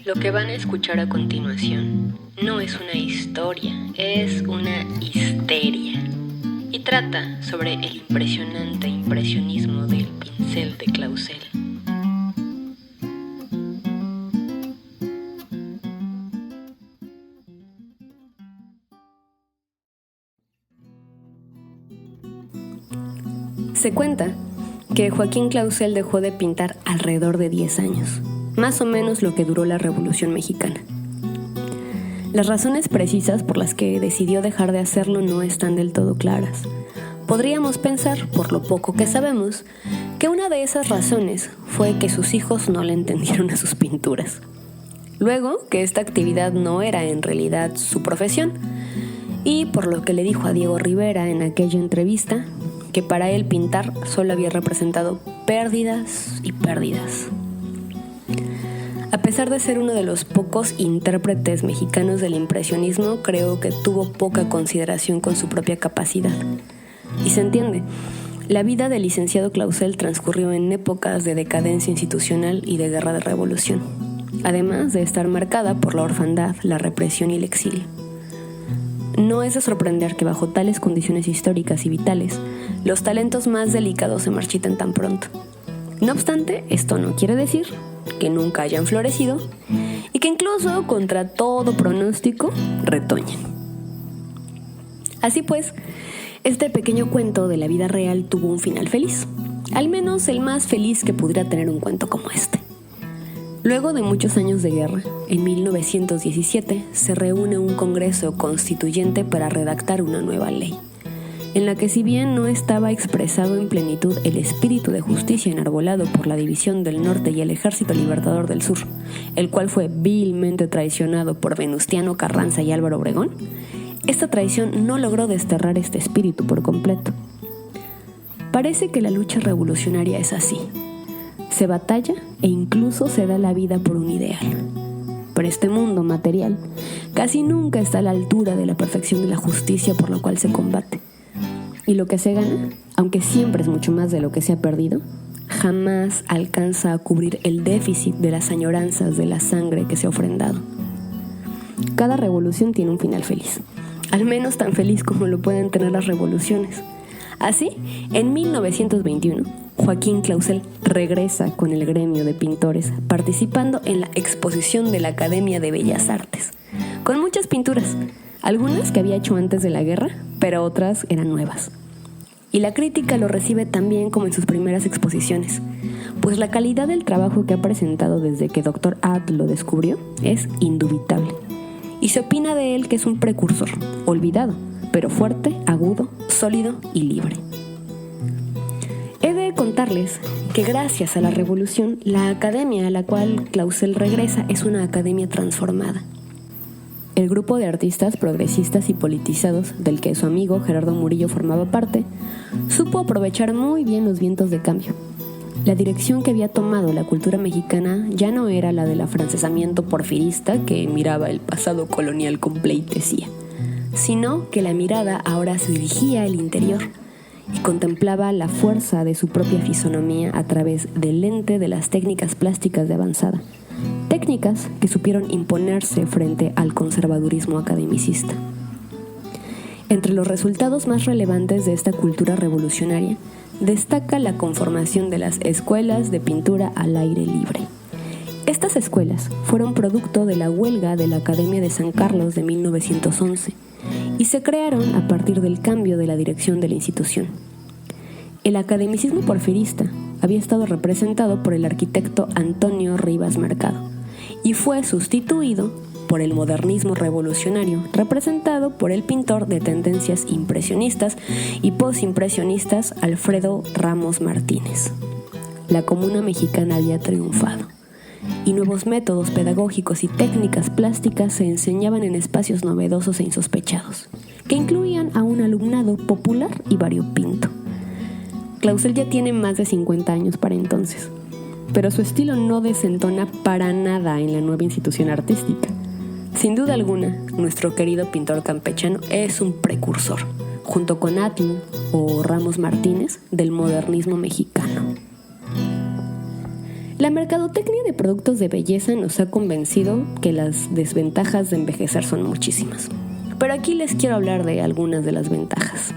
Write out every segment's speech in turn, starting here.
Lo que van a escuchar a continuación no es una historia, es una histeria. Y trata sobre el impresionante impresionismo del pincel de Clausel. Se cuenta que Joaquín Clausel dejó de pintar alrededor de 10 años, más o menos lo que duró la Revolución Mexicana. Las razones precisas por las que decidió dejar de hacerlo no están del todo claras. Podríamos pensar, por lo poco que sabemos, que una de esas razones fue que sus hijos no le entendieron a sus pinturas. Luego, que esta actividad no era en realidad su profesión, y por lo que le dijo a Diego Rivera en aquella entrevista, que para él pintar solo había representado pérdidas y pérdidas. A pesar de ser uno de los pocos intérpretes mexicanos del impresionismo, creo que tuvo poca consideración con su propia capacidad. Y se entiende, la vida del licenciado Clausel transcurrió en épocas de decadencia institucional y de guerra de revolución, además de estar marcada por la orfandad, la represión y el exilio. No es de sorprender que bajo tales condiciones históricas y vitales, los talentos más delicados se marchiten tan pronto. No obstante, esto no quiere decir que nunca hayan florecido y que incluso contra todo pronóstico retoñen. Así pues, este pequeño cuento de la vida real tuvo un final feliz, al menos el más feliz que pudiera tener un cuento como este. Luego de muchos años de guerra, en 1917 se reúne un congreso constituyente para redactar una nueva ley, en la que si bien no estaba expresado en plenitud el espíritu de justicia enarbolado por la División del Norte y el Ejército Libertador del Sur, el cual fue vilmente traicionado por Venustiano Carranza y Álvaro Obregón, esta traición no logró desterrar este espíritu por completo. Parece que la lucha revolucionaria es así. Se batalla e incluso se da la vida por un ideal. Pero este mundo material casi nunca está a la altura de la perfección de la justicia por la cual se combate. Y lo que se gana, aunque siempre es mucho más de lo que se ha perdido, jamás alcanza a cubrir el déficit de las añoranzas de la sangre que se ha ofrendado. Cada revolución tiene un final feliz, al menos tan feliz como lo pueden tener las revoluciones. Así, en 1921, Joaquín Clausel regresa con el gremio de pintores, participando en la exposición de la Academia de Bellas Artes, con muchas pinturas, algunas que había hecho antes de la guerra, pero otras eran nuevas. Y la crítica lo recibe tan bien como en sus primeras exposiciones, pues la calidad del trabajo que ha presentado desde que Dr. Ad lo descubrió es indubitable. Y se opina de él que es un precursor, olvidado, pero fuerte, agudo, sólido y libre. He de contarles que gracias a la revolución, la academia a la cual Clausel regresa es una academia transformada. El grupo de artistas progresistas y politizados, del que su amigo Gerardo Murillo formaba parte, supo aprovechar muy bien los vientos de cambio. La dirección que había tomado la cultura mexicana ya no era la del afrancesamiento porfirista que miraba el pasado colonial con pleitesía, sino que la mirada ahora se dirigía al interior y contemplaba la fuerza de su propia fisonomía a través del lente de las técnicas plásticas de avanzada, técnicas que supieron imponerse frente al conservadurismo academicista. Entre los resultados más relevantes de esta cultura revolucionaria, destaca la conformación de las escuelas de pintura al aire libre. Estas escuelas fueron producto de la huelga de la Academia de San Carlos de 1911 y se crearon a partir del cambio de la dirección de la institución. El academicismo porfirista había estado representado por el arquitecto Antonio Rivas Mercado y fue sustituido por el modernismo revolucionario, representado por el pintor de tendencias impresionistas y posimpresionistas Alfredo Ramos Martínez. La Comuna Mexicana había triunfado, y nuevos métodos pedagógicos y técnicas plásticas se enseñaban en espacios novedosos e insospechados, que incluían a un alumnado popular y variopinto. Clausel ya tiene más de 50 años para entonces, pero su estilo no desentona para nada en la nueva institución artística. Sin duda alguna, nuestro querido pintor campechano es un precursor, junto con Atl o Ramos Martínez, del modernismo mexicano. La mercadotecnia de productos de belleza nos ha convencido que las desventajas de envejecer son muchísimas. Pero aquí les quiero hablar de algunas de las ventajas.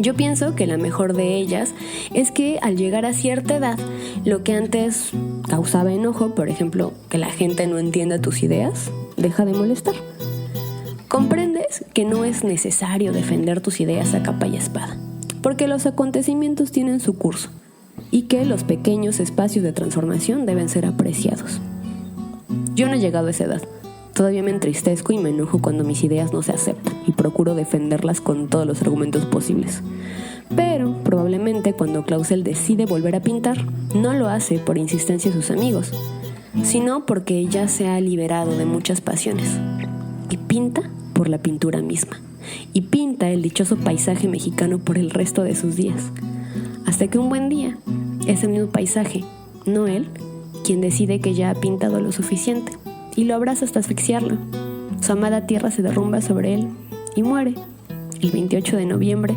Yo pienso que la mejor de ellas es que al llegar a cierta edad, lo que antes causaba enojo, por ejemplo, que la gente no entienda tus ideas, deja de molestar. Comprendes que no es necesario defender tus ideas a capa y espada, porque los acontecimientos tienen su curso y que los pequeños espacios de transformación deben ser apreciados. Yo no he llegado a esa edad. Todavía me entristezco y me enojo cuando mis ideas no se aceptan y procuro defenderlas con todos los argumentos posibles. Pero probablemente cuando Clausel decide volver a pintar, no lo hace por insistencia de sus amigos, sino porque ya se ha liberado de muchas pasiones. Y pinta por la pintura misma. Y pinta el dichoso paisaje mexicano por el resto de sus días. Hasta que un buen día, ese mismo paisaje, no él, quien decide que ya ha pintado lo suficiente y lo abraza hasta asfixiarlo. Su amada tierra se derrumba sobre él y muere el 28 de noviembre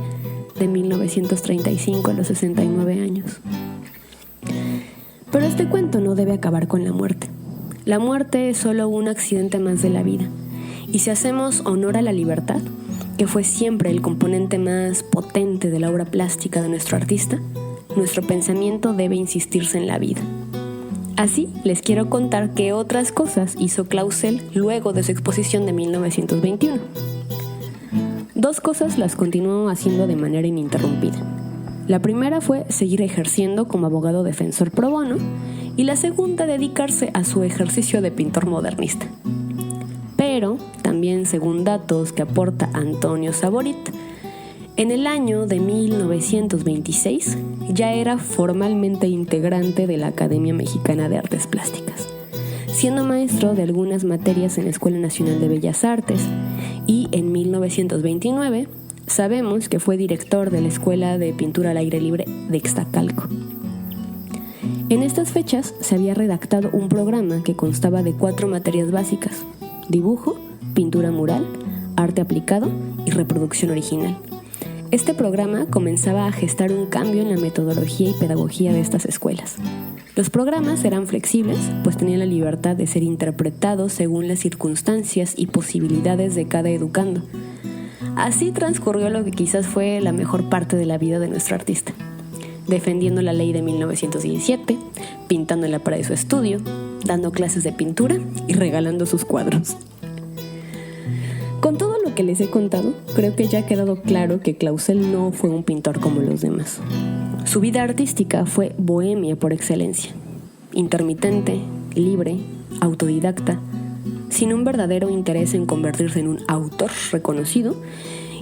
de 1935 a los 69 años. Pero este cuento no debe acabar con la muerte. La muerte es solo un accidente más de la vida. Y si hacemos honor a la libertad, que fue siempre el componente más potente de la obra plástica de nuestro artista, nuestro pensamiento debe insistirse en la vida. Así les quiero contar qué otras cosas hizo Clausel luego de su exposición de 1921. 2 cosas las continuó haciendo de manera ininterrumpida. La primera fue seguir ejerciendo como abogado defensor pro bono y la segunda dedicarse a su ejercicio de pintor modernista. Pero también, según datos que aporta Antonio Saborit, en el año de 1926 ya era formalmente integrante de la Academia Mexicana de Artes Plásticas, siendo maestro de algunas materias en la Escuela Nacional de Bellas Artes, y en 1929 sabemos que fue director de la Escuela de Pintura al Aire Libre de Ixtacalco. En estas fechas se había redactado un programa que constaba de 4 materias básicas: dibujo, pintura mural, arte aplicado y reproducción original. Este programa comenzaba a gestar un cambio en la metodología y pedagogía de estas escuelas. Los programas eran flexibles, pues tenían la libertad de ser interpretados según las circunstancias y posibilidades de cada educando. Así transcurrió lo que quizás fue la mejor parte de la vida de nuestro artista, defendiendo la ley de 1917, pintando en la pared de su estudio, dando clases de pintura y regalando sus cuadros. Con todo lo que les he contado, creo que ya ha quedado claro que Clausel no fue un pintor como los demás. Su vida artística fue bohemia por excelencia, intermitente, libre, autodidacta, sin un verdadero interés en convertirse en un autor reconocido,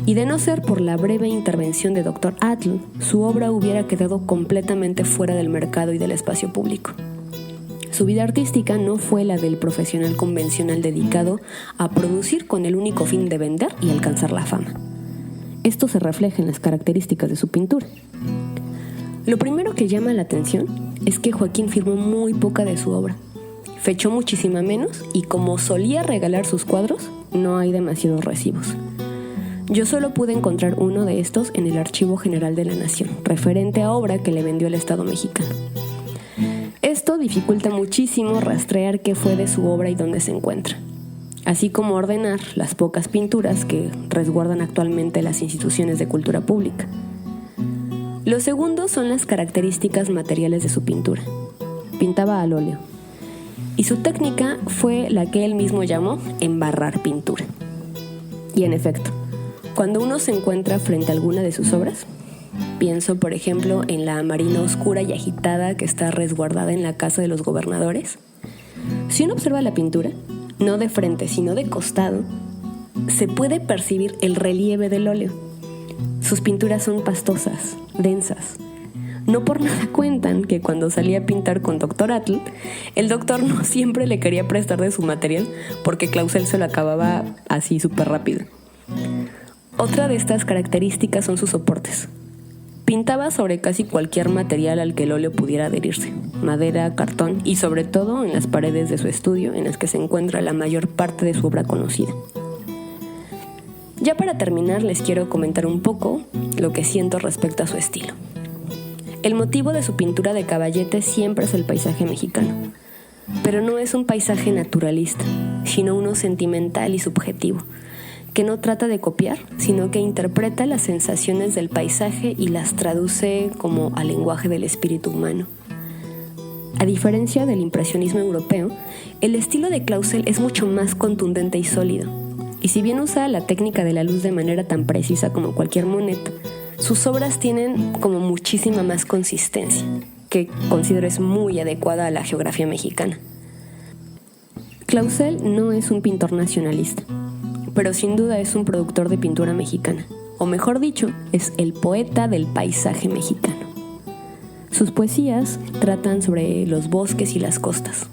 y de no ser por la breve intervención de Dr. Atl, su obra hubiera quedado completamente fuera del mercado y del espacio público. Su vida artística no fue la del profesional convencional dedicado a producir con el único fin de vender y alcanzar la fama. Esto se refleja en las características de su pintura. Lo primero que llama la atención es que Joaquín firmó muy poca de su obra. Fechó muchísima menos y, como solía regalar sus cuadros, no hay demasiados recibos. Yo solo pude encontrar uno de estos en el Archivo General de la Nación, referente a obra que le vendió el Estado mexicano. Esto dificulta muchísimo rastrear qué fue de su obra y dónde se encuentra, así como ordenar las pocas pinturas que resguardan actualmente las instituciones de cultura pública. Lo segundo son las características materiales de su pintura. Pintaba al óleo, y su técnica fue la que él mismo llamó embarrar pintura. Y en efecto, cuando uno se encuentra frente a alguna de sus obras, pienso, por ejemplo, en la marina oscura y agitada que está resguardada en la casa de los gobernadores. Si uno observa la pintura, no de frente, sino de costado, se puede percibir el relieve del óleo. Sus pinturas son pastosas, densas. No por nada cuentan que cuando salía a pintar con Dr. Atl, el doctor no siempre le quería prestar de su material porque Clausel se lo acababa así súper rápido. Otra de estas características son sus soportes. Pintaba sobre casi cualquier material al que el óleo pudiera adherirse: madera, cartón y sobre todo en las paredes de su estudio, en las que se encuentra la mayor parte de su obra conocida. Ya para terminar, les quiero comentar un poco lo que siento respecto a su estilo. El motivo de su pintura de Caballete siempre es el paisaje mexicano, pero no es un paisaje naturalista, sino uno sentimental y subjetivo, que no trata de copiar, sino que interpreta las sensaciones del paisaje y las traduce como al lenguaje del espíritu humano. A diferencia del impresionismo europeo, el estilo de Clausel es mucho más contundente y sólido, y si bien usa la técnica de la luz de manera tan precisa como cualquier Monet, sus obras tienen como muchísima más consistencia, que considero es muy adecuada a la geografía mexicana. Clausel no es un pintor nacionalista, pero sin duda es un productor de pintura mexicana, o mejor dicho, es el poeta del paisaje mexicano. Sus poesías tratan sobre los bosques y las costas,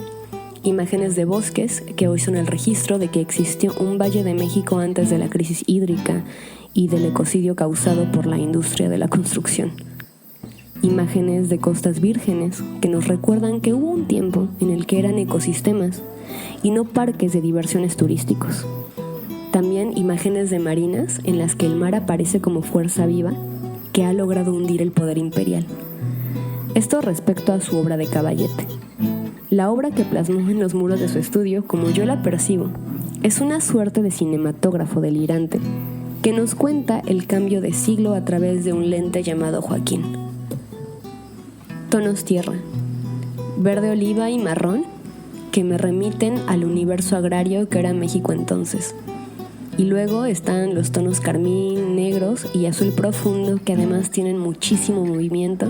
imágenes de bosques que hoy son el registro de que existió un Valle de México antes de la crisis hídrica y del ecocidio causado por la industria de la construcción. Imágenes de costas vírgenes que nos recuerdan que hubo un tiempo en el que eran ecosistemas y no parques de diversiones turísticos. También imágenes de marinas en las que el mar aparece como fuerza viva que ha logrado hundir el poder imperial. Esto respecto a su obra de Caballete. La obra que plasmó en los muros de su estudio, como yo la percibo, es una suerte de cinematógrafo delirante que nos cuenta el cambio de siglo a través de un lente llamado Joaquín. Tonos tierra, verde oliva y marrón que me remiten al universo agrario que era México entonces. Y luego están los tonos carmín, negros y azul profundo que además tienen muchísimo movimiento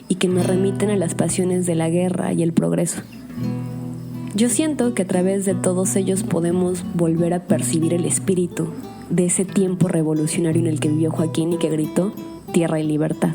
y que me remiten a las pasiones de la guerra y el progreso. Yo siento que a través de todos ellos podemos volver a percibir el espíritu de ese tiempo revolucionario en el que vivió Joaquín y que gritó tierra y libertad.